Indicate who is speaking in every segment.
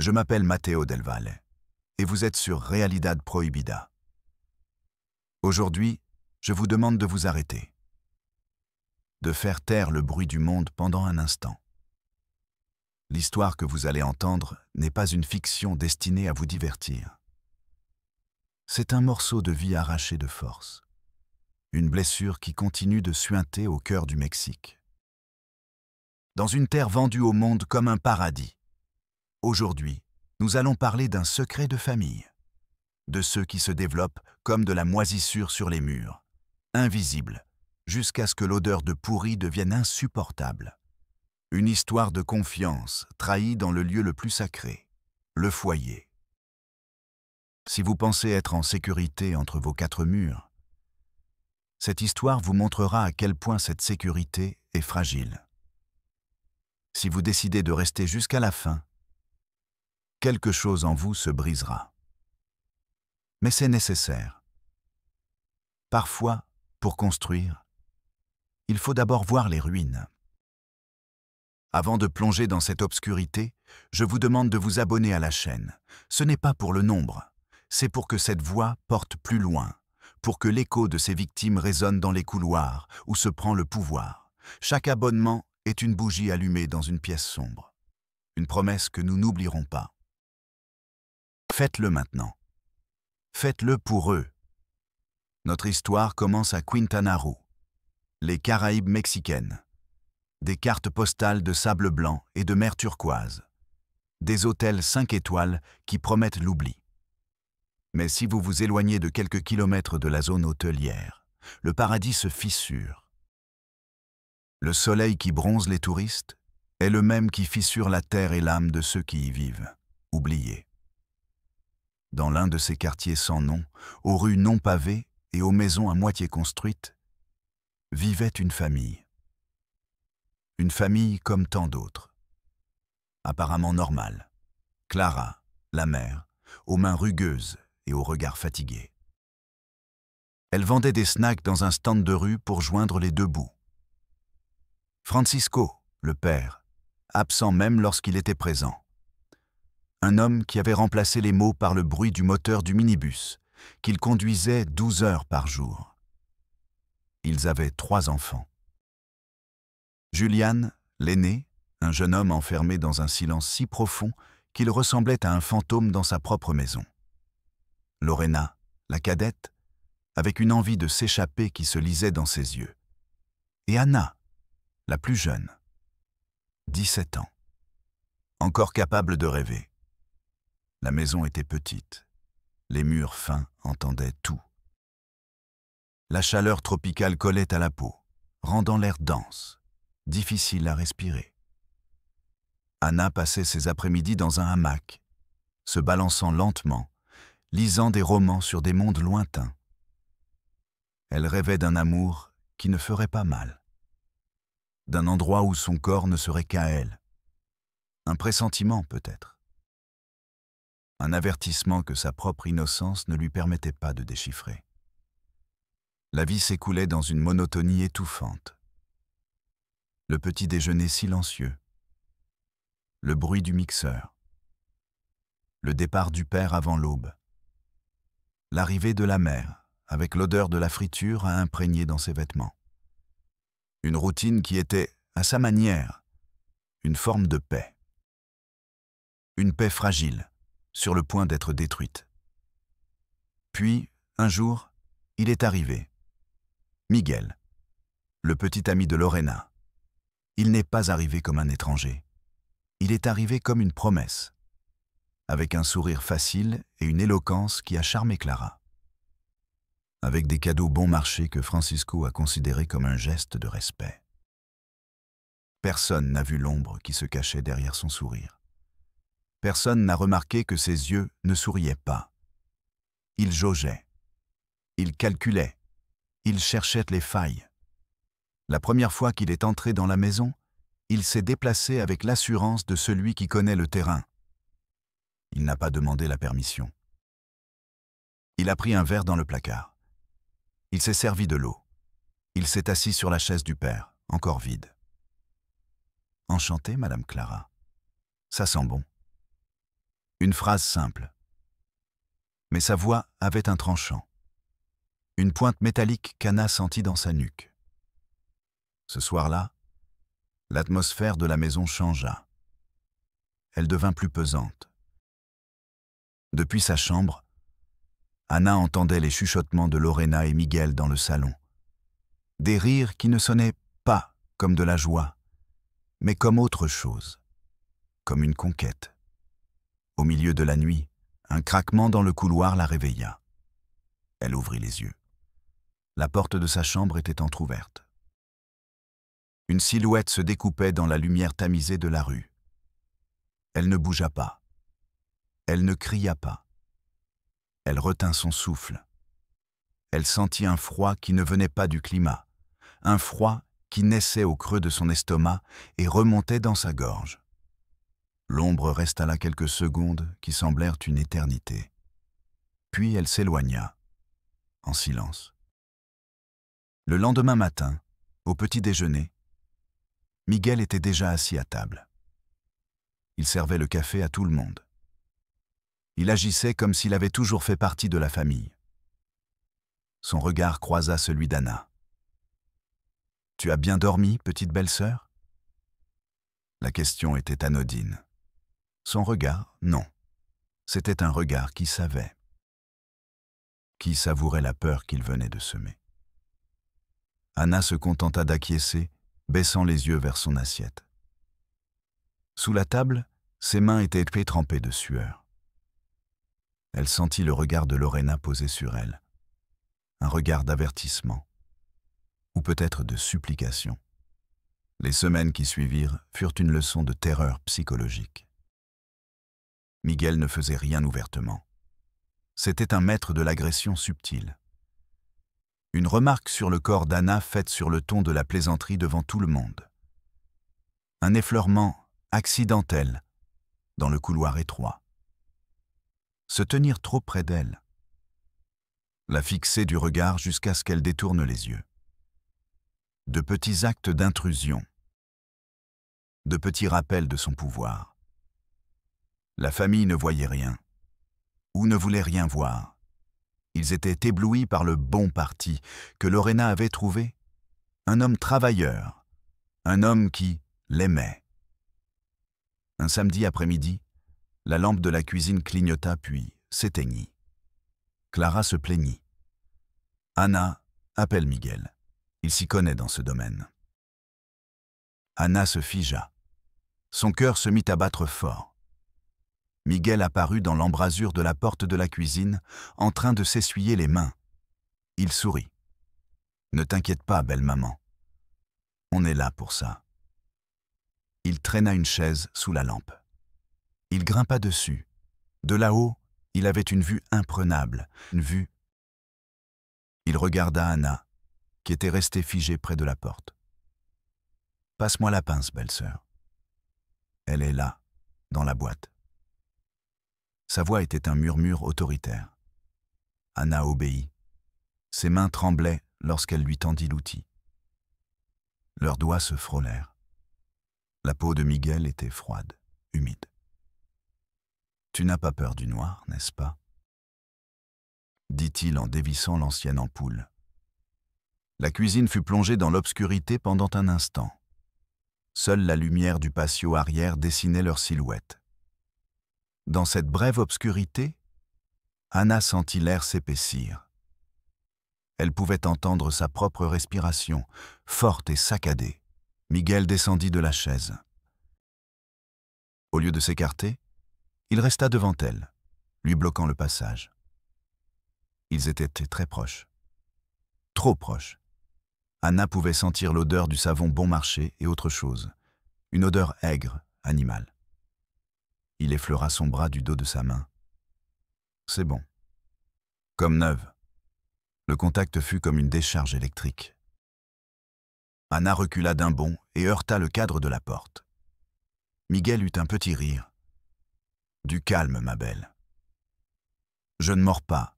Speaker 1: Je m'appelle Matteo Del Valle et vous êtes sur Realidad Prohibida. Aujourd'hui, je vous demande de vous arrêter, de faire taire le bruit du monde pendant un instant. L'histoire que vous allez entendre n'est pas une fiction destinée à vous divertir. C'est un morceau de vie arraché de force, une blessure qui continue de suinter au cœur du Mexique. Dans une terre vendue au monde comme un paradis, aujourd'hui, nous allons parler d'un secret de famille, de ceux qui se développent comme de la moisissure sur les murs, invisible, jusqu'à ce que l'odeur de pourri devienne insupportable. Une histoire de confiance trahie dans le lieu le plus sacré, le foyer. Si vous pensez être en sécurité entre vos quatre murs, cette histoire vous montrera à quel point cette sécurité est fragile. Si vous décidez de rester jusqu'à la fin, quelque chose en vous se brisera. Mais c'est nécessaire. Parfois, pour construire, il faut d'abord voir les ruines. Avant de plonger dans cette obscurité, je vous demande de vous abonner à la chaîne. Ce n'est pas pour le nombre, c'est pour que cette voix porte plus loin, pour que l'écho de ces victimes résonne dans les couloirs où se prend le pouvoir. Chaque abonnement est une bougie allumée dans une pièce sombre. Une promesse que nous n'oublierons pas. Faites-le maintenant. Faites-le pour eux. Notre histoire commence à Quintana Roo, les Caraïbes mexicaines. Des cartes postales de sable blanc et de mer turquoise. Des hôtels 5 étoiles qui promettent l'oubli. Mais si vous vous éloignez de quelques kilomètres de la zone hôtelière, le paradis se fissure. Le soleil qui bronze les touristes est le même qui fissure la terre et l'âme de ceux qui y vivent, oubliés. Dans l'un de ces quartiers sans nom, aux rues non pavées et aux maisons à moitié construites, vivait une famille. Une famille comme tant d'autres. Apparemment normale. Clara, la mère, aux mains rugueuses et au regard fatigué. Elle vendait des snacks dans un stand de rue pour joindre les deux bouts. Francisco, le père, absent même lorsqu'il était présent. Un homme qui avait remplacé les mots par le bruit du moteur du minibus, qu'il conduisait 12 heures par jour. Ils avaient 3 enfants. Julian, l'aîné, un jeune homme enfermé dans un silence si profond qu'il ressemblait à un fantôme dans sa propre maison. Lorena, la cadette, avec une envie de s'échapper qui se lisait dans ses yeux. Et Anna, la plus jeune, 17 ans, encore capable de rêver. La maison était petite, les murs fins entendaient tout. La chaleur tropicale collait à la peau, rendant l'air dense, difficile à respirer. Anna passait ses après-midi dans un hamac, se balançant lentement, lisant des romans sur des mondes lointains. Elle rêvait d'un amour qui ne ferait pas mal, d'un endroit où son corps ne serait qu'à elle. Un pressentiment peut-être. Un avertissement que sa propre innocence ne lui permettait pas de déchiffrer. La vie s'écoulait dans une monotonie étouffante. Le petit déjeuner silencieux. Le bruit du mixeur. Le départ du père avant l'aube. L'arrivée de la mère, avec l'odeur de la friture à imprégner dans ses vêtements. Une routine qui était, à sa manière, une forme de paix. Une paix fragile, sur le point d'être détruite. Puis, un jour, il est arrivé. Miguel, le petit ami de Lorena. Il n'est pas arrivé comme un étranger. Il est arrivé comme une promesse, avec un sourire facile et une éloquence qui a charmé Clara. Avec des cadeaux bon marché que Francisco a considérés comme un geste de respect. Personne n'a vu l'ombre qui se cachait derrière son sourire. Personne n'a remarqué que ses yeux ne souriaient pas. Il jaugeait. Il calculait. Il cherchait les failles. La première fois qu'il est entré dans la maison, il s'est déplacé avec l'assurance de celui qui connaît le terrain. Il n'a pas demandé la permission. Il a pris un verre dans le placard. Il s'est servi de l'eau. Il s'est assis sur la chaise du père, encore vide. « Enchanté, Madame Clara. Ça sent bon. » Une phrase simple. Mais sa voix avait un tranchant. Une pointe métallique qu'Anna sentit dans sa nuque. Ce soir-là, l'atmosphère de la maison changea. Elle devint plus pesante. Depuis sa chambre, Anna entendait les chuchotements de Lorena et Miguel dans le salon. Des rires qui ne sonnaient pas comme de la joie, mais comme autre chose, comme une conquête. Au milieu de la nuit, un craquement dans le couloir la réveilla. Elle ouvrit les yeux. La porte de sa chambre était entr'ouverte. Une silhouette se découpait dans la lumière tamisée de la rue. Elle ne bougea pas. Elle ne cria pas. Elle retint son souffle. Elle sentit un froid qui ne venait pas du climat, un froid qui naissait au creux de son estomac et remontait dans sa gorge. L'ombre resta là quelques secondes qui semblèrent une éternité. Puis elle s'éloigna, en silence. Le lendemain matin, au petit déjeuner, Miguel était déjà assis à table. Il servait le café à tout le monde. Il agissait comme s'il avait toujours fait partie de la famille. Son regard croisa celui d'Anna. « Tu as bien dormi, petite belle-sœur » La question était anodine. Son regard, non. C'était un regard qui savait. Qui savourait la peur qu'il venait de semer. Anna se contenta d'acquiescer, baissant les yeux vers son assiette. Sous la table, ses mains étaient trempées de sueur. Elle sentit le regard de Lorena posé sur elle. Un regard d'avertissement. Ou peut-être de supplication. Les semaines qui suivirent furent une leçon de terreur psychologique. Miguel ne faisait rien ouvertement. C'était un maître de l'agression subtile. Une remarque sur le corps d'Anna faite sur le ton de la plaisanterie devant tout le monde. Un effleurement accidentel dans le couloir étroit. Se tenir trop près d'elle. La fixer du regard jusqu'à ce qu'elle détourne les yeux. De petits actes d'intrusion. De petits rappels de son pouvoir. La famille ne voyait rien, ou ne voulait rien voir. Ils étaient éblouis par le bon parti que Lorena avait trouvé. Un homme travailleur, un homme qui l'aimait. Un samedi après-midi, la lampe de la cuisine clignota puis s'éteignit. Clara se plaignit. « Anna, appelle Miguel. Il s'y connaît dans ce domaine. » Anna se figea. Son cœur se mit à battre fort. Miguel apparut dans l'embrasure de la porte de la cuisine, en train de s'essuyer les mains. Il sourit. « Ne t'inquiète pas, belle maman. On est là pour ça. » Il traîna une chaise sous la lampe. Il grimpa dessus. De là-haut, il avait une vue imprenable, une vue. Il regarda Anna, qui était restée figée près de la porte. « Passe-moi la pince, belle-sœur. Elle est là, dans la boîte. » Sa voix était un murmure autoritaire. Anna obéit. Ses mains tremblaient lorsqu'elle lui tendit l'outil. Leurs doigts se frôlèrent. La peau de Miguel était froide, humide. « Tu n'as pas peur du noir, n'est-ce pas » dit-il en dévissant l'ancienne ampoule. La cuisine fut plongée dans l'obscurité pendant un instant. Seule la lumière du patio arrière dessinait leur silhouette. Dans cette brève obscurité, Anna sentit l'air s'épaissir. Elle pouvait entendre sa propre respiration, forte et saccadée. Miguel descendit de la chaise. Au lieu de s'écarter, il resta devant elle, lui bloquant le passage. Ils étaient très proches. Trop proches. Anna pouvait sentir l'odeur du savon bon marché et autre chose. Une odeur aigre, animale. Il effleura son bras du dos de sa main. C'est bon. Comme neuve. Le contact fut comme une décharge électrique. Anna recula d'un bond et heurta le cadre de la porte. Miguel eut un petit rire. « Du calme, ma belle. Je ne mords pas,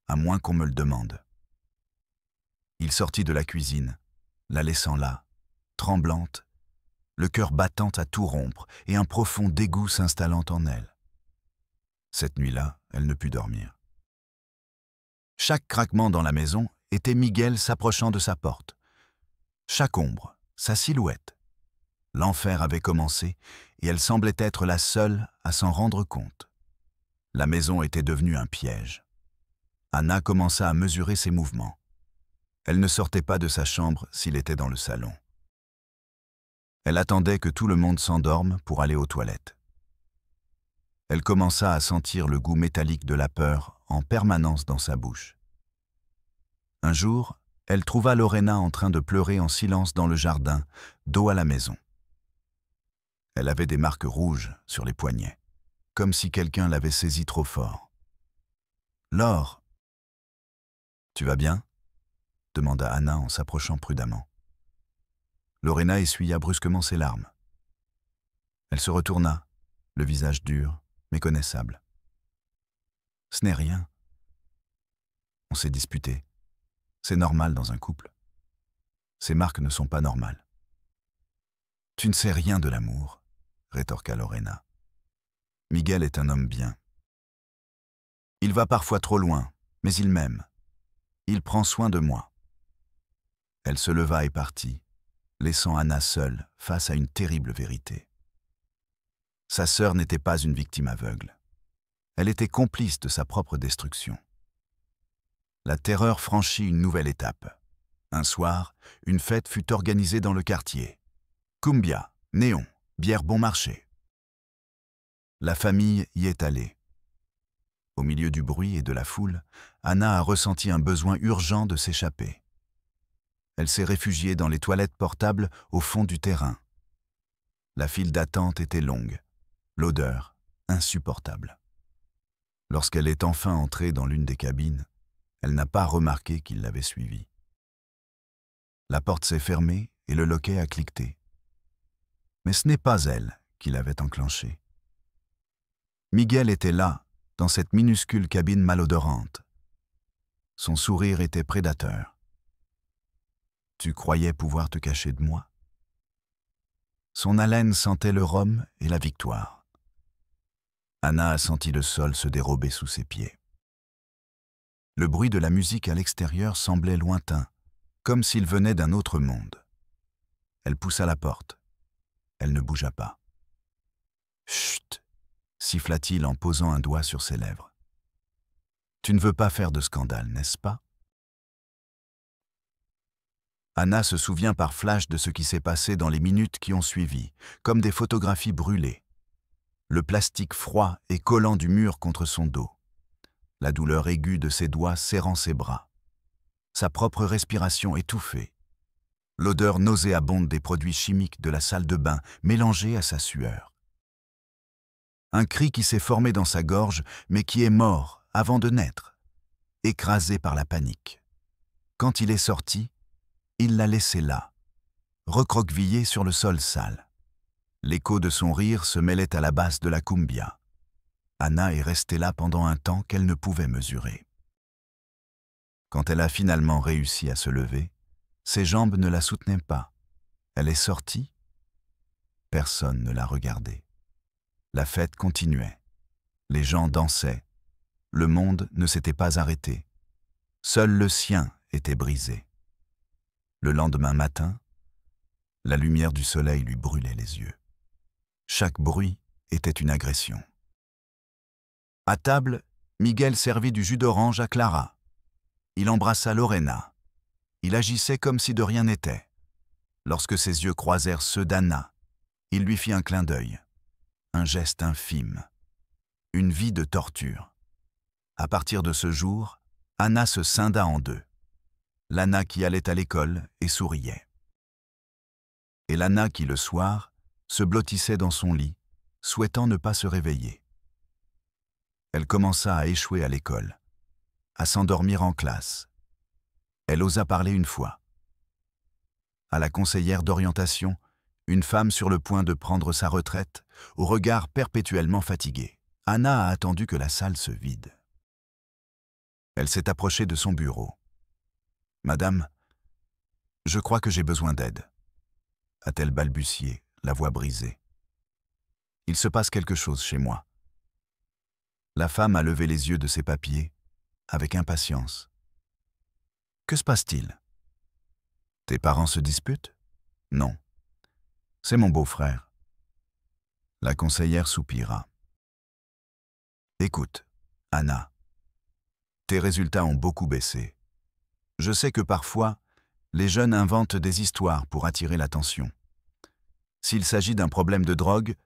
Speaker 1: à moins qu'on me le demande. » Il sortit de la cuisine, la laissant là, tremblante, le cœur battant à tout rompre et un profond dégoût s'installant en elle. Cette nuit-là, elle ne put dormir. Chaque craquement dans la maison était Miguel s'approchant de sa porte. Chaque ombre, sa silhouette. L'enfer avait commencé et elle semblait être la seule à s'en rendre compte. La maison était devenue un piège. Anna commença à mesurer ses mouvements. Elle ne sortait pas de sa chambre s'il était dans le salon. Elle attendait que tout le monde s'endorme pour aller aux toilettes. Elle commença à sentir le goût métallique de la peur en permanence dans sa bouche. Un jour, elle trouva Lorena en train de pleurer en silence dans le jardin, dos à la maison. Elle avait des marques rouges sur les poignets, comme si quelqu'un l'avait saisie trop fort. « Laure, tu vas bien ?» demanda Anna en s'approchant prudemment. Lorena essuya brusquement ses larmes. Elle se retourna, le visage dur, méconnaissable. « Ce n'est rien. On s'est disputé. C'est normal dans un couple. Ces marques ne sont pas normales. »« Tu ne sais rien de l'amour, » rétorqua Lorena. « Miguel est un homme bien. Il va parfois trop loin, mais il m'aime. Il prend soin de moi. » Elle se leva et partit, laissant Anna seule face à une terrible vérité. Sa sœur n'était pas une victime aveugle. Elle était complice de sa propre destruction. La terreur franchit une nouvelle étape. Un soir, une fête fut organisée dans le quartier. Cumbia, néon, bière bon marché. La famille y est allée. Au milieu du bruit et de la foule, Anna a ressenti un besoin urgent de s'échapper. Elle s'est réfugiée dans les toilettes portables au fond du terrain. La file d'attente était longue, l'odeur insupportable. Lorsqu'elle est enfin entrée dans l'une des cabines, elle n'a pas remarqué qu'il l'avait suivie. La porte s'est fermée et le loquet a cliqueté. Mais ce n'est pas elle qui l'avait enclenché. Miguel était là, dans cette minuscule cabine malodorante. Son sourire était prédateur. « Tu croyais pouvoir te cacher de moi ?» Son haleine sentait le rhum et la victoire. Anna a senti le sol se dérober sous ses pieds. Le bruit de la musique à l'extérieur semblait lointain, comme s'il venait d'un autre monde. Elle poussa la porte. Elle ne bougea pas. « Chut !» siffla-t-il en posant un doigt sur ses lèvres. « Tu ne veux pas faire de scandale, n'est-ce pas ?» Anna se souvient par flash de ce qui s'est passé dans les minutes qui ont suivi, comme des photographies brûlées. Le plastique froid et collant du mur contre son dos. La douleur aiguë de ses doigts serrant ses bras. Sa propre respiration étouffée. L'odeur nauséabonde des produits chimiques de la salle de bain mélangée à sa sueur. Un cri qui s'est formé dans sa gorge, mais qui est mort avant de naître, écrasé par la panique. Quand il est sorti, il l'a laissé là, recroquevillé sur le sol sale. L'écho de son rire se mêlait à la basse de la cumbia. Anna est restée là pendant un temps qu'elle ne pouvait mesurer. Quand elle a finalement réussi à se lever, ses jambes ne la soutenaient pas. Elle est sortie. Personne ne l'a regardée. La fête continuait. Les gens dansaient. Le monde ne s'était pas arrêté. Seul le sien était brisé. Le lendemain matin, la lumière du soleil lui brûlait les yeux. Chaque bruit était une agression. À table, Miguel servit du jus d'orange à Clara. Il embrassa Lorena. Il agissait comme si de rien n'était. Lorsque ses yeux croisèrent ceux d'Anna, il lui fit un clin d'œil. Un geste infime. Une vie de torture. À partir de ce jour, Anna se scinda en deux. L'Anna qui allait à l'école et souriait. Et l'Anna qui, le soir, se blottissait dans son lit, souhaitant ne pas se réveiller. Elle commença à échouer à l'école, à s'endormir en classe. Elle osa parler une fois. À la conseillère d'orientation, une femme sur le point de prendre sa retraite, au regard perpétuellement fatigué. Anna a attendu que la salle se vide. Elle s'est approchée de son bureau. « Madame, je crois que j'ai besoin d'aide, » a-t-elle balbutié, la voix brisée. « Il se passe quelque chose chez moi. » La femme a levé les yeux de ses papiers, avec impatience. « Que se passe-t-il? Tes parents se disputent? Non. C'est mon beau-frère. » La conseillère soupira. « Écoute, Anna, tes résultats ont beaucoup baissé. Je sais que parfois, les jeunes inventent des histoires pour attirer l'attention. S'il s'agit d'un problème de drogue,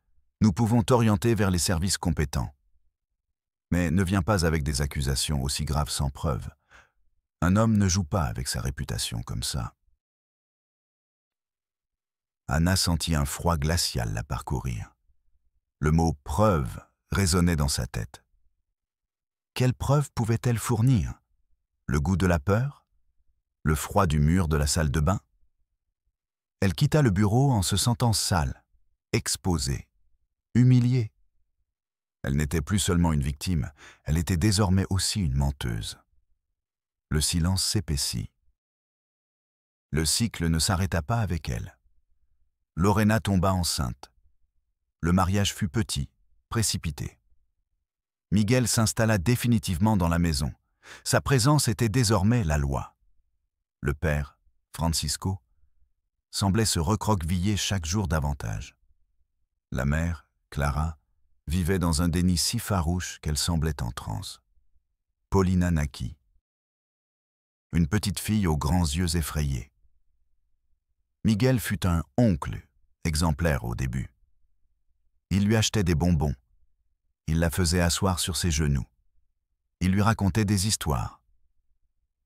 Speaker 1: nous pouvons t'orienter vers les services compétents. Mais ne viens pas avec des accusations aussi graves sans preuve. Un homme ne joue pas avec sa réputation comme ça. » Anna sentit un froid glacial la parcourir. Le mot « preuve » résonnait dans sa tête. Quelle preuve pouvait-elle fournir? Le goût de la peur? Le froid du mur de la salle de bain? Elle quitta le bureau en se sentant sale, exposée, humiliée. Elle n'était plus seulement une victime, elle était désormais aussi une menteuse. Le silence s'épaissit. Le cycle ne s'arrêta pas avec elle. Lorena tomba enceinte. Le mariage fut petit, précipité. Miguel s'installa définitivement dans la maison. Sa présence était désormais la loi. Le père, Francisco, semblait se recroqueviller chaque jour davantage. La mère, Clara, vivait dans un déni si farouche qu'elle semblait en transe. Paulina naquit. Une petite fille aux grands yeux effrayés. Miguel fut un oncle exemplaire au début. Il lui achetait des bonbons. Il la faisait asseoir sur ses genoux. Il lui racontait des histoires.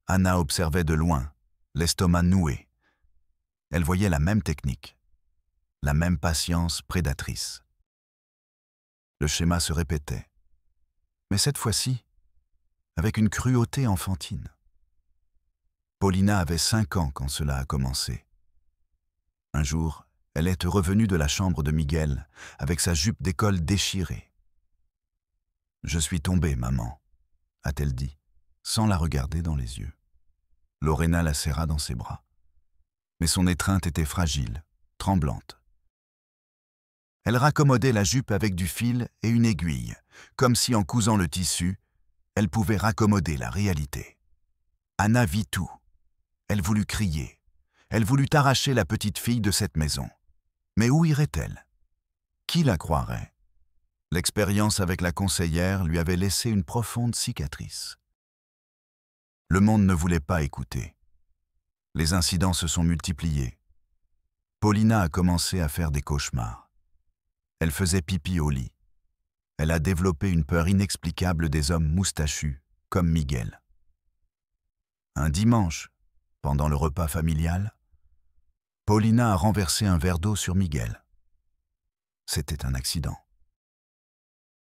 Speaker 1: Anna observait de loin, l'estomac noué. Elle voyait la même technique, la même patience prédatrice. Le schéma se répétait, mais cette fois-ci, avec une cruauté enfantine. Paulina avait 5 ans quand cela a commencé. Un jour, elle est revenue de la chambre de Miguel avec sa jupe d'école déchirée. « Je suis tombée, maman », a-t-elle dit, sans la regarder dans les yeux. Lorena la serra dans ses bras. Mais son étreinte était fragile, tremblante. Elle raccommodait la jupe avec du fil et une aiguille, comme si en cousant le tissu, elle pouvait raccommoder la réalité. Anna vit tout. Elle voulut crier. Elle voulut arracher la petite fille de cette maison. Mais où irait-elle? Qui la croirait? L'expérience avec la conseillère lui avait laissé une profonde cicatrice. Le monde ne voulait pas écouter. Les incidents se sont multipliés. Paulina a commencé à faire des cauchemars. Elle faisait pipi au lit. Elle a développé une peur inexplicable des hommes moustachus, comme Miguel. Un dimanche, pendant le repas familial, Paulina a renversé un verre d'eau sur Miguel. C'était un accident.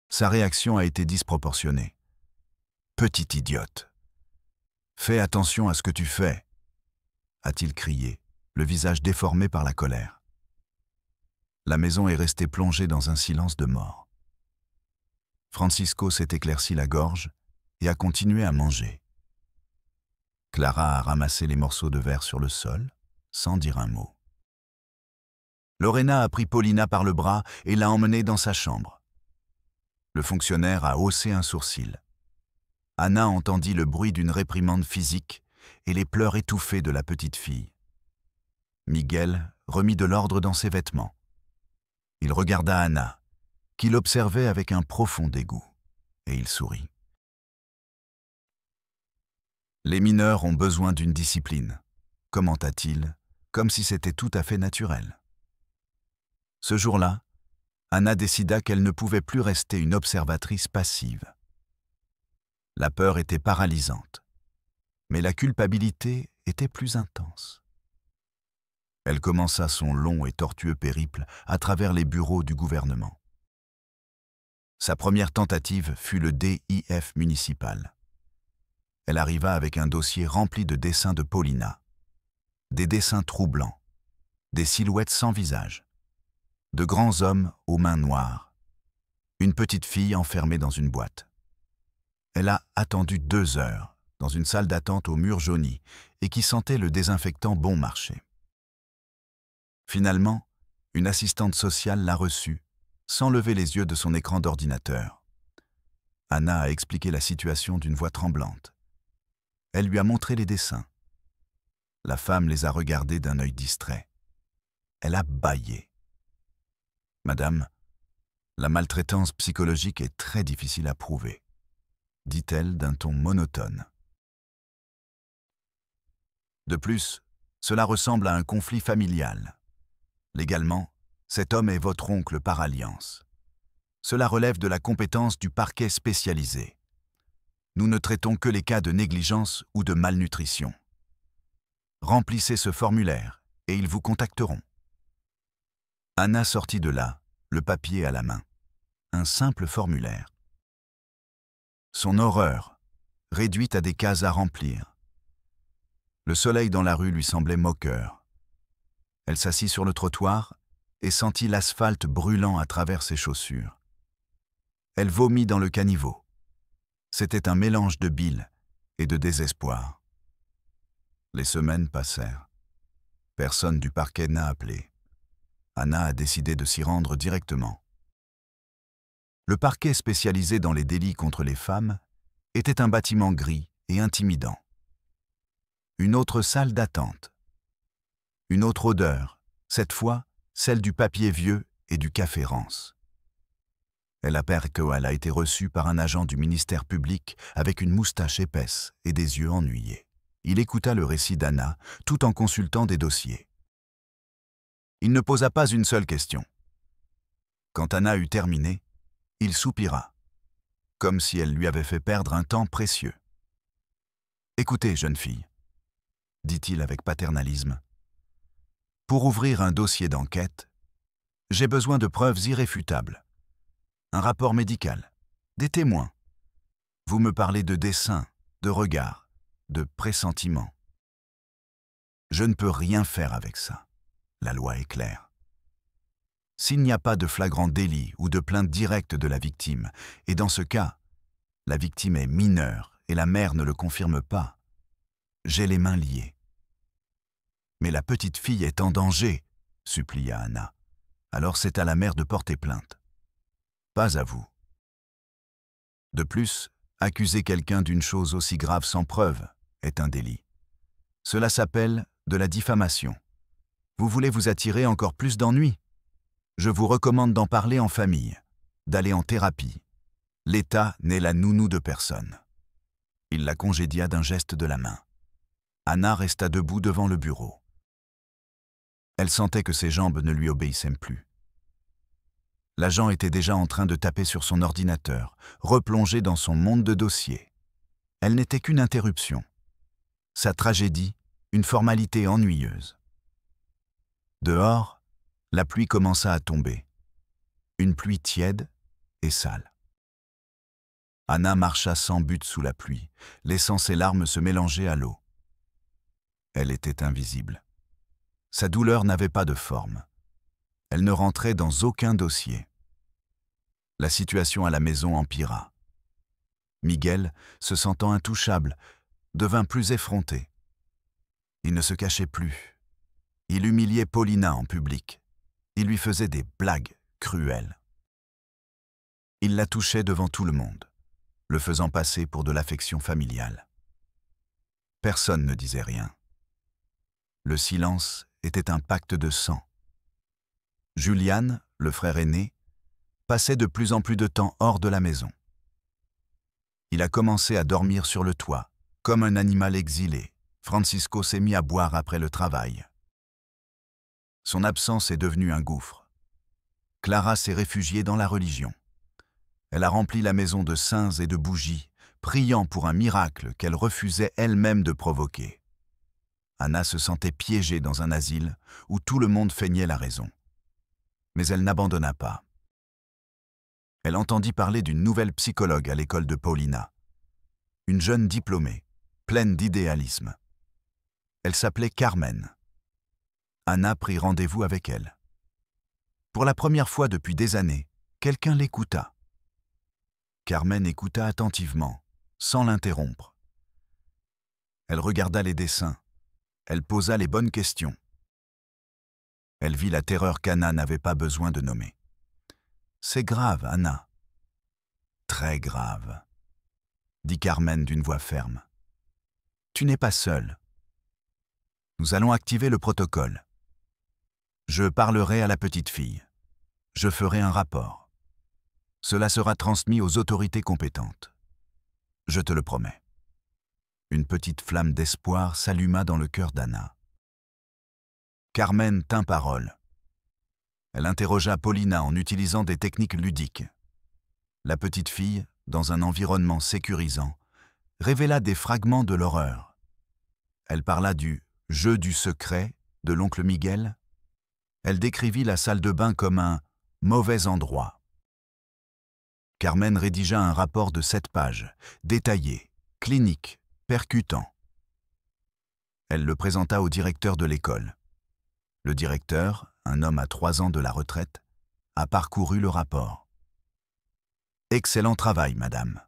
Speaker 1: Sa réaction a été disproportionnée. « Petite idiote ! Fais attention à ce que tu fais !» a-t-il crié, le visage déformé par la colère. La maison est restée plongée dans un silence de mort. Francisco s'est éclairci la gorge et a continué à manger. Clara a ramassé les morceaux de verre sur le sol, sans dire un mot. Lorena a pris Paulina par le bras et l'a emmenée dans sa chambre. Le fonctionnaire a haussé un sourcil. Anna entendit le bruit d'une réprimande physique et les pleurs étouffés de la petite fille. Miguel remit de l'ordre dans ses vêtements. Il regarda Anna, qui l'observait avec un profond dégoût, et il sourit. « Les mineurs ont besoin d'une discipline », commenta-t-il, comme si c'était tout à fait naturel. Ce jour-là, Anna décida qu'elle ne pouvait plus rester une observatrice passive. La peur était paralysante, mais la culpabilité était plus intense. Elle commença son long et tortueux périple à travers les bureaux du gouvernement. Sa première tentative fut le DIF municipal. Elle arriva avec un dossier rempli de dessins de Paulina. Des dessins troublants, des silhouettes sans visage, de grands hommes aux mains noires, une petite fille enfermée dans une boîte. Elle a attendu 2 heures dans une salle d'attente aux murs jaunis et qui sentait le désinfectant bon marché. Finalement, une assistante sociale l'a reçue, sans lever les yeux de son écran d'ordinateur. Anna a expliqué la situation d'une voix tremblante. Elle lui a montré les dessins. La femme les a regardés d'un œil distrait. Elle a bâillé. « Madame, la maltraitance psychologique est très difficile à prouver, » dit-elle d'un ton monotone. De plus, cela ressemble à un conflit familial. Légalement, cet homme est votre oncle par alliance. Cela relève de la compétence du parquet spécialisé. Nous ne traitons que les cas de négligence ou de malnutrition. Remplissez ce formulaire et ils vous contacteront. Anna sortit de là, le papier à la main. Un simple formulaire. Son horreur, réduite à des cases à remplir. Le soleil dans la rue lui semblait moqueur. Elle s'assit sur le trottoir et sentit l'asphalte brûlant à travers ses chaussures. Elle vomit dans le caniveau. C'était un mélange de bile et de désespoir. Les semaines passèrent. Personne du parquet n'a appelé. Anna a décidé de s'y rendre directement. Le parquet spécialisé dans les délits contre les femmes était un bâtiment gris et intimidant. Une autre salle d'attente. Une autre odeur, cette fois celle du papier vieux et du café rance. Elle appert qu'elle a été reçue par un agent du ministère public avec une moustache épaisse et des yeux ennuyés. Il écouta le récit d'Anna tout en consultant des dossiers. Il ne posa pas une seule question. Quand Anna eut terminé, il soupira, comme si elle lui avait fait perdre un temps précieux. « Écoutez, jeune fille, » dit-il avec paternalisme, « pour ouvrir un dossier d'enquête, j'ai besoin de preuves irréfutables. Un rapport médical, des témoins. Vous me parlez de dessins, de regards, de pressentiments. Je ne peux rien faire avec ça. La loi est claire. S'il n'y a pas de flagrant délit ou de plainte directe de la victime, et dans ce cas, la victime est mineure et la mère ne le confirme pas, j'ai les mains liées. Mais la petite fille est en danger, supplia Anna. Alors c'est à la mère de porter plainte. Pas à vous. De plus, accuser quelqu'un d'une chose aussi grave sans preuve est un délit. Cela s'appelle de la diffamation. Vous voulez vous attirer encore plus d'ennuis? Je vous recommande d'en parler en famille, d'aller en thérapie. L'État n'est la nounou de personne. Il la congédia d'un geste de la main. Anna resta debout devant le bureau. Elle sentait que ses jambes ne lui obéissaient plus. L'agent était déjà en train de taper sur son ordinateur, replongé dans son monde de dossiers. Elle n'était qu'une interruption. Sa tragédie, une formalité ennuyeuse. Dehors, la pluie commença à tomber. Une pluie tiède et sale. Anna marcha sans but sous la pluie, laissant ses larmes se mélanger à l'eau. Elle était invisible. Sa douleur n'avait pas de forme. Elle ne rentrait dans aucun dossier. La situation à la maison empira. Miguel, se sentant intouchable, devint plus effronté. Il ne se cachait plus. Il humiliait Paulina en public. Il lui faisait des blagues cruelles. Il la touchait devant tout le monde, le faisant passer pour de l'affection familiale. Personne ne disait rien. Le silence était un pacte de sang. Julian, le frère aîné, passait de plus en plus de temps hors de la maison. Il a commencé à dormir sur le toit, comme un animal exilé. Francisco s'est mis à boire après le travail. Son absence est devenue un gouffre. Clara s'est réfugiée dans la religion. Elle a rempli la maison de saints et de bougies, priant pour un miracle qu'elle refusait elle-même de provoquer. Anna se sentait piégée dans un asile où tout le monde feignait la raison. Mais elle n'abandonna pas. Elle entendit parler d'une nouvelle psychologue à l'école de Paulina. Une jeune diplômée, pleine d'idéalisme. Elle s'appelait Carmen. Anna prit rendez-vous avec elle. Pour la première fois depuis des années, quelqu'un l'écouta. Carmen écouta attentivement, sans l'interrompre. Elle regarda les dessins. Elle posa les bonnes questions. Elle vit la terreur qu'Anna n'avait pas besoin de nommer. « C'est grave, Anna. » très grave, dit Carmen d'une voix ferme. Tu n'es pas seul. Nous allons activer le protocole. Je parlerai à la petite fille. Je ferai un rapport. Cela sera transmis aux autorités compétentes. Je te le promets. Une petite flamme d'espoir s'alluma dans le cœur d'Anna. Carmen tint parole. Elle interrogea Paulina en utilisant des techniques ludiques. La petite fille, dans un environnement sécurisant, révéla des fragments de l'horreur. Elle parla du « jeu du secret » de l'oncle Miguel. Elle décrivit la salle de bain comme un « mauvais endroit ». Carmen rédigea un rapport de 7 pages, détaillé, clinique, percutant. Elle le présenta au directeur de l'école. Le directeur, un homme à 3 ans de la retraite, a parcouru le rapport. « Excellent travail, madame »,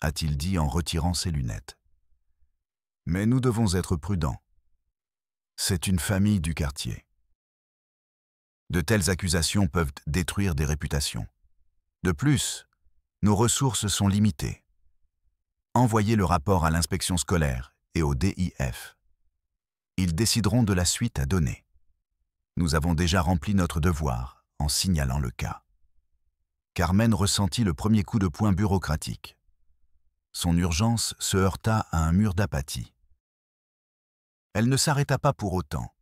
Speaker 1: a-t-il dit en retirant ses lunettes. « Mais nous devons être prudents. C'est une famille du quartier. De telles accusations peuvent détruire des réputations. De plus, nos ressources sont limitées. Envoyez le rapport à l'inspection scolaire et au DIF. Ils décideront de la suite à donner. Nous avons déjà rempli notre devoir en signalant le cas. » Carmen ressentit le premier coup de poing bureaucratique. Son urgence se heurta à un mur d'apathie. Elle ne s'arrêta pas pour autant.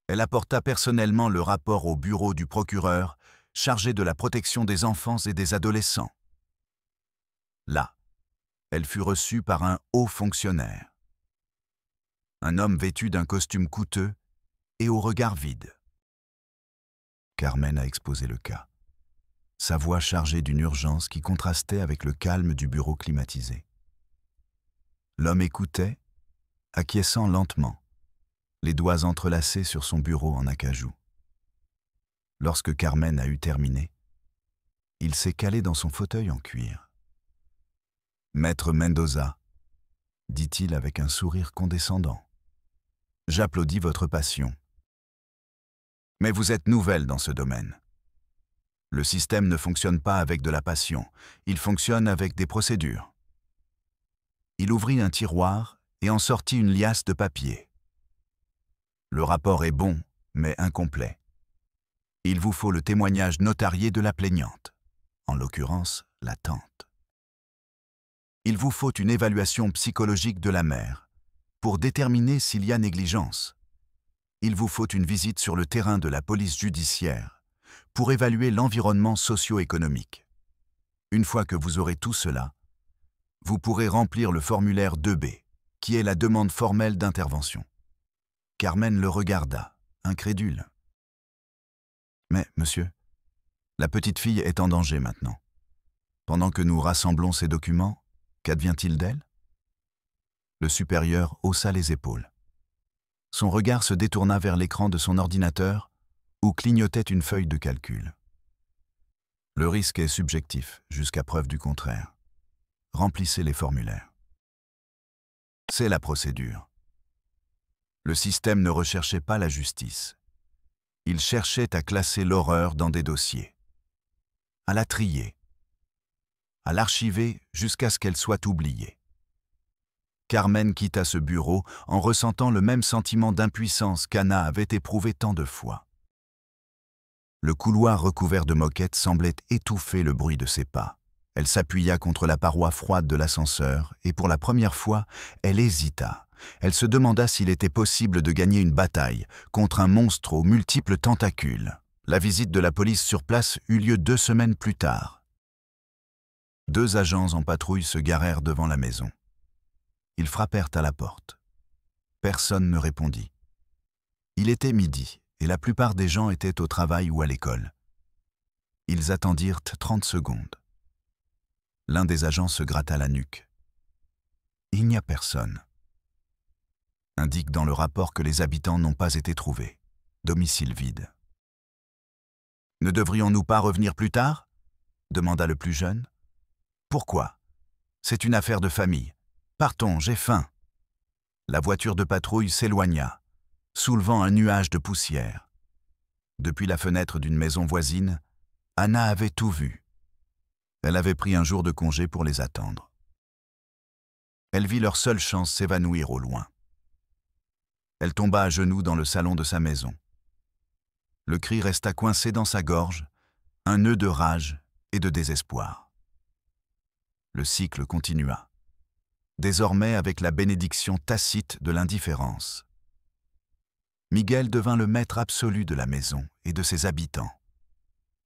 Speaker 1: Elle apporta personnellement le rapport au bureau du procureur chargé de la protection des enfants et des adolescents. Là, elle fut reçue par un haut fonctionnaire. Un homme vêtu d'un costume coûteux et au regard vide. Carmen a exposé le cas, sa voix chargée d'une urgence qui contrastait avec le calme du bureau climatisé. L'homme écoutait, acquiesçant lentement, les doigts entrelacés sur son bureau en acajou. Lorsque Carmen a eu terminé, il s'est calé dans son fauteuil en cuir. « Maître Mendoza, » dit-il avec un sourire condescendant, « j'applaudis votre passion. Mais vous êtes nouvelle dans ce domaine. Le système ne fonctionne pas avec de la passion, il fonctionne avec des procédures. » Il ouvrit un tiroir et en sortit une liasse de papier. « Le rapport est bon, mais incomplet. Il vous faut le témoignage notarié de la plaignante, en l'occurrence la tante. Il vous faut une évaluation psychologique de la mère, pour déterminer s'il y a négligence. Il vous faut une visite sur le terrain de la police judiciaire, pour évaluer l'environnement socio-économique. Une fois que vous aurez tout cela, vous pourrez remplir le formulaire 2B, qui est la demande formelle d'intervention. » Carmen le regarda, incrédule. « Mais, monsieur, la petite fille est en danger maintenant. Pendant que nous rassemblons ces documents, qu'advient-il d'elle » Le supérieur haussa les épaules. Son regard se détourna vers l'écran de son ordinateur où clignotait une feuille de calcul. « Le risque est subjectif, jusqu'à preuve du contraire. Remplissez les formulaires. » C'est la procédure. Le système ne recherchait pas la justice. Il cherchait à classer l'horreur dans des dossiers, à la trier, à l'archiver jusqu'à ce qu'elle soit oubliée. Carmen quitta ce bureau en ressentant le même sentiment d'impuissance qu'Anna avait éprouvé tant de fois. Le couloir recouvert de moquettes semblait étouffer le bruit de ses pas. Elle s'appuya contre la paroi froide de l'ascenseur et pour la première fois, elle hésita. Elle se demanda s'il était possible de gagner une bataille contre un monstre aux multiples tentacules. La visite de la police sur place eut lieu 2 semaines plus tard. 2 agents en patrouille se garèrent devant la maison. Ils frappèrent à la porte. Personne ne répondit. Il était midi et la plupart des gens étaient au travail ou à l'école. Ils attendirent 30 secondes. L'un des agents se gratta la nuque. « Il n'y a personne. » Indique dans le rapport que les habitants n'ont pas été trouvés. Domicile vide. « Ne devrions-nous pas revenir plus tard » demanda le plus jeune. « Pourquoi ? C'est une affaire de famille. Partons, j'ai faim. » La voiture de patrouille s'éloigna, soulevant un nuage de poussière. Depuis la fenêtre d'une maison voisine, Anna avait tout vu. Elle avait pris un jour de congé pour les attendre. Elle vit leur seule chance s'évanouir au loin. Elle tomba à genoux dans le salon de sa maison. Le cri resta coincé dans sa gorge, un nœud de rage et de désespoir. Le cycle continua, désormais avec la bénédiction tacite de l'indifférence. Miguel devint le maître absolu de la maison et de ses habitants.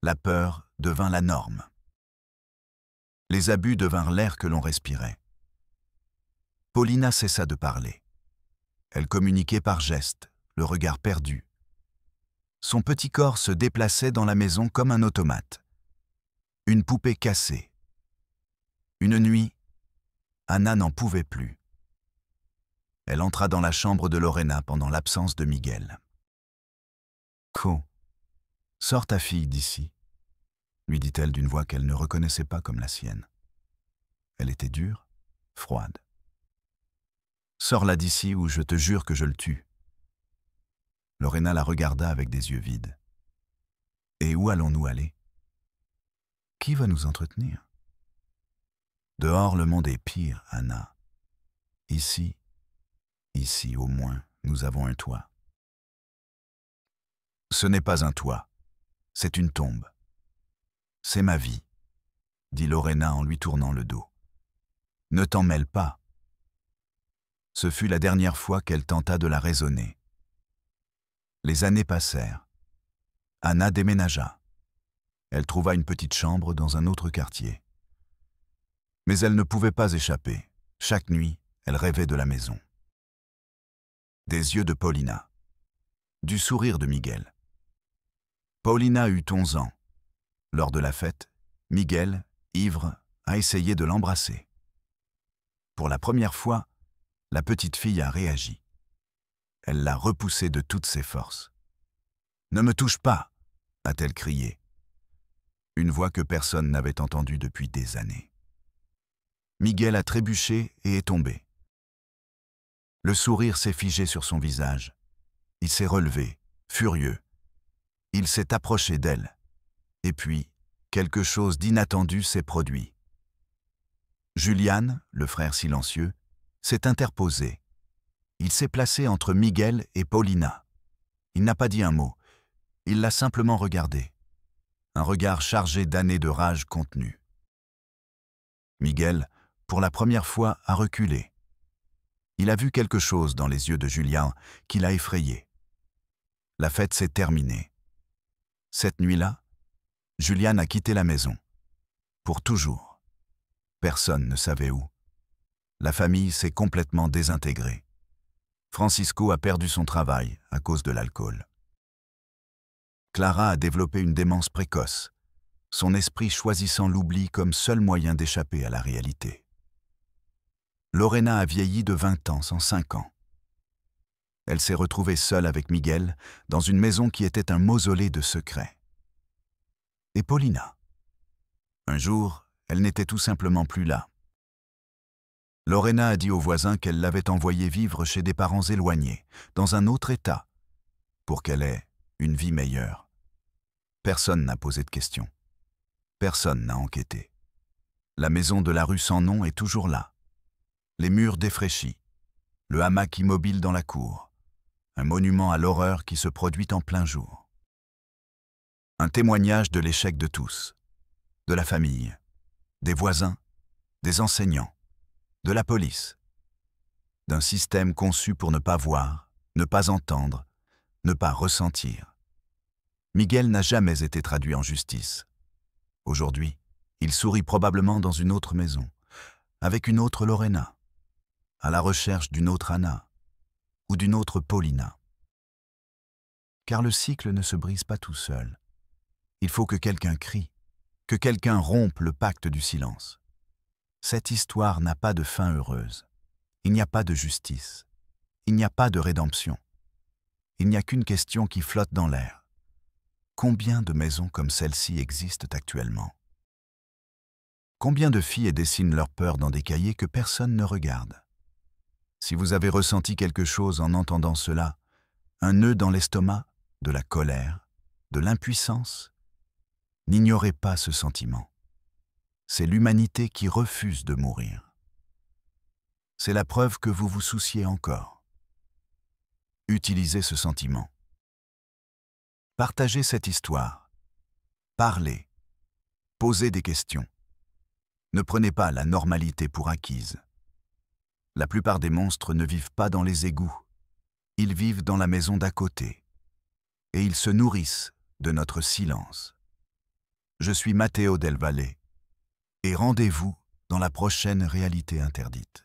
Speaker 1: La peur devint la norme. Les abus devinrent l'air que l'on respirait. Paulina cessa de parler. Elle communiquait par gestes, le regard perdu. Son petit corps se déplaçait dans la maison comme un automate. Une poupée cassée. Une nuit, Anna n'en pouvait plus. Elle entra dans la chambre de Lorena pendant l'absence de Miguel. « Co, sors ta fille d'ici », lui dit-elle d'une voix qu'elle ne reconnaissait pas comme la sienne. Elle était dure, froide. « Sors-la d'ici ou je te jure que je le tue. » Lorena la regarda avec des yeux vides. « Et où allons-nous aller? Qui va nous entretenir? Dehors, le monde est pire, Anna. Ici au moins, nous avons un toit. » « Ce n'est pas un toit, c'est une tombe. C'est ma vie, » dit Lorena en lui tournant le dos. « Ne t'en mêle pas. » Ce fut la dernière fois qu'elle tenta de la raisonner. Les années passèrent. Anna déménagea. Elle trouva une petite chambre dans un autre quartier. Mais elle ne pouvait pas échapper. Chaque nuit, elle rêvait de la maison. Des yeux de Paulina. Du sourire de Miguel. Paulina eut 11 ans. Lors de la fête, Miguel, ivre, a essayé de l'embrasser. Pour la première fois, la petite fille a réagi. Elle l'a repoussé de toutes ses forces. « Ne me touche pas !» a-t-elle crié. Une voix que personne n'avait entendue depuis des années. Miguel a trébuché et est tombé. Le sourire s'est figé sur son visage. Il s'est relevé, furieux. Il s'est approché d'elle. Et puis, quelque chose d'inattendu s'est produit. Julian, le frère silencieux, s'est interposé. Il s'est placé entre Miguel et Paulina. Il n'a pas dit un mot. Il l'a simplement regardée. Un regard chargé d'années de rage contenue. Miguel, pour la première fois, a reculé. Il a vu quelque chose dans les yeux de Julian qui l'a effrayé. La fête s'est terminée. Cette nuit-là, Julian a quitté la maison. Pour toujours. Personne ne savait où. La famille s'est complètement désintégrée. Francisco a perdu son travail à cause de l'alcool. Clara a développé une démence précoce, son esprit choisissant l'oubli comme seul moyen d'échapper à la réalité. Lorena a vieilli de 20 ans en 5 ans. Elle s'est retrouvée seule avec Miguel dans une maison qui était un mausolée de secrets. Et Paulina? Un jour, elle n'était tout simplement plus là. Lorena a dit aux voisins qu'elle l'avait envoyée vivre chez des parents éloignés, dans un autre état, pour qu'elle ait une vie meilleure. Personne n'a posé de questions. Personne n'a enquêté. La maison de la rue sans nom est toujours là. Les murs défraîchis, le hamac immobile dans la cour, un monument à l'horreur qui se produit en plein jour. Un témoignage de l'échec de tous, de la famille, des voisins, des enseignants, de la police, d'un système conçu pour ne pas voir, ne pas entendre, ne pas ressentir. Miguel n'a jamais été traduit en justice. Aujourd'hui, il sourit probablement dans une autre maison, avec une autre Lorena, à la recherche d'une autre Anna ou d'une autre Paulina. Car le cycle ne se brise pas tout seul. Il faut que quelqu'un crie, que quelqu'un rompe le pacte du silence. Cette histoire n'a pas de fin heureuse. Il n'y a pas de justice. Il n'y a pas de rédemption. Il n'y a qu'une question qui flotte dans l'air. Combien de maisons comme celle-ci existent actuellement? Combien de filles dessinent leur peur dans des cahiers que personne ne regarde? Si vous avez ressenti quelque chose en entendant cela, un nœud dans l'estomac, de la colère, de l'impuissance, n'ignorez pas ce sentiment. c'est l'humanité qui refuse de mourir. C'est la preuve que vous vous souciez encore. Utilisez ce sentiment. Partagez cette histoire. Parlez. Posez des questions. Ne prenez pas la normalité pour acquise. La plupart des monstres ne vivent pas dans les égouts. Ils vivent dans la maison d'à côté. Et ils se nourrissent de notre silence. Je suis Matteo Del Valle. Et rendez-vous dans la prochaine réalité interdite.